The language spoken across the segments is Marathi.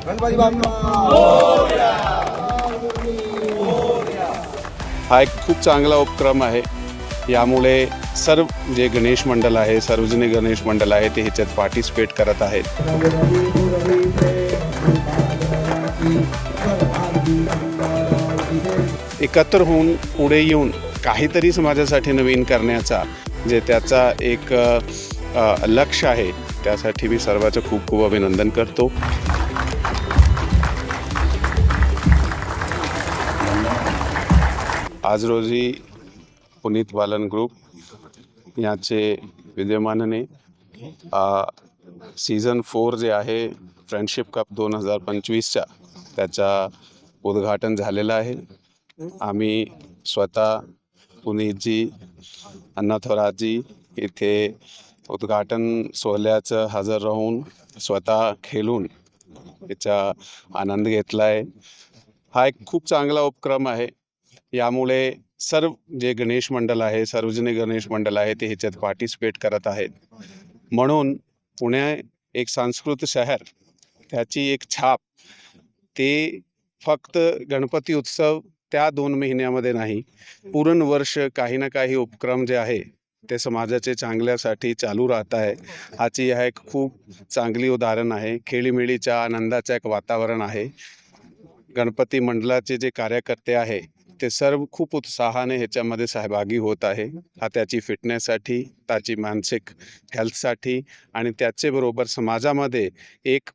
गणपती बाप्पा हा एक खूप चांगला उपक्रम आहे. यामुळे सर्व जे गणेश मंडळ आहे, सार्वजनिक गणेश मंडळ आहे, ते ह्याच्यात पार्टिसिपेट करत आहेत. एकत्र होऊन पुढे येऊन काहीतरी समाजासाठी नवीन करण्याचा जे त्याचा एक लक्ष आहे, त्यासाठी मी सर्वांचं खूप खूप अभिनंदन करतो. आज रोजी पुनीत बालन ग्रुप याचे विद्यमानाने सीझन 4 जे आहे फ्रेंडशिप कप 2025चा त्याचा उद्घाटन झालेलं आहे. आम्ही स्वतः पुनीतजी, अण्णा थोरातजी इथे उद्घाटन सोहळ्याचं हजर राहून स्वतः खेळून याचा आनंद घेतला आहे. हा एक खूप चांगला उपक्रम आहे. यामुळे सर्व जे गणेश मंडळ आहे, सार्वजनिक गणेश मंडळ आहे, ते ह्याच्यात पार्टिसिपेट करत आहेत. म्हणून पुणे एक सांस्कृतिक शहर, त्याची एक छाप, ते फक्त गणपती उत्सव त्या 2 महिन्यामध्ये नाही, पूर्ण वर्ष काही ना काही उपक्रम जे आहे ते समाजाचे चांगल्यासाठी चालू राहत आहे. ह्याची हा एक खूप चांगली उदाहरण आहे. खेळीमेळीच्या आनंदाचं एक वातावरण आहे. गणपती मंडळाचे जे कार्यकर्ते आहे ते सर्व खूप उत्साहाने ह्याच्यामध्ये सहभागी होत आहे. हा त्याची फिटनेससाठी, त्याची मानसिक हेल्थसाठी आणि त्याचेबरोबर समाजामध्ये एक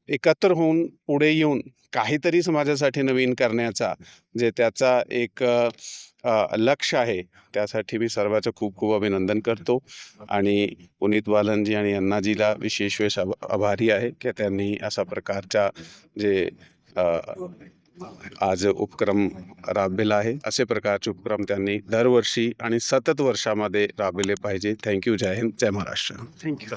एकत्र होऊन पुढे येऊन काहीतरी समाजासाठी नवीन करण्याचा जे त्याचा एक लक्ष आहे, त्यासाठी मी सर्वांचं खूप खूप अभिनंदन करतो. आणि पुनीत बालनजी आणि अण्णाजीला विशेष आभारी आहे की त्यांनी अशा प्रकारचा जे आज उपक्रम राबविला आहे. असे प्रकारचे उपक्रम त्यांनी दरवर्षी आणि सतत वर्षामध्ये राबविले पाहिजे. थँक्यू. जय हिंद, जय महाराष्ट्र. थँक्यू.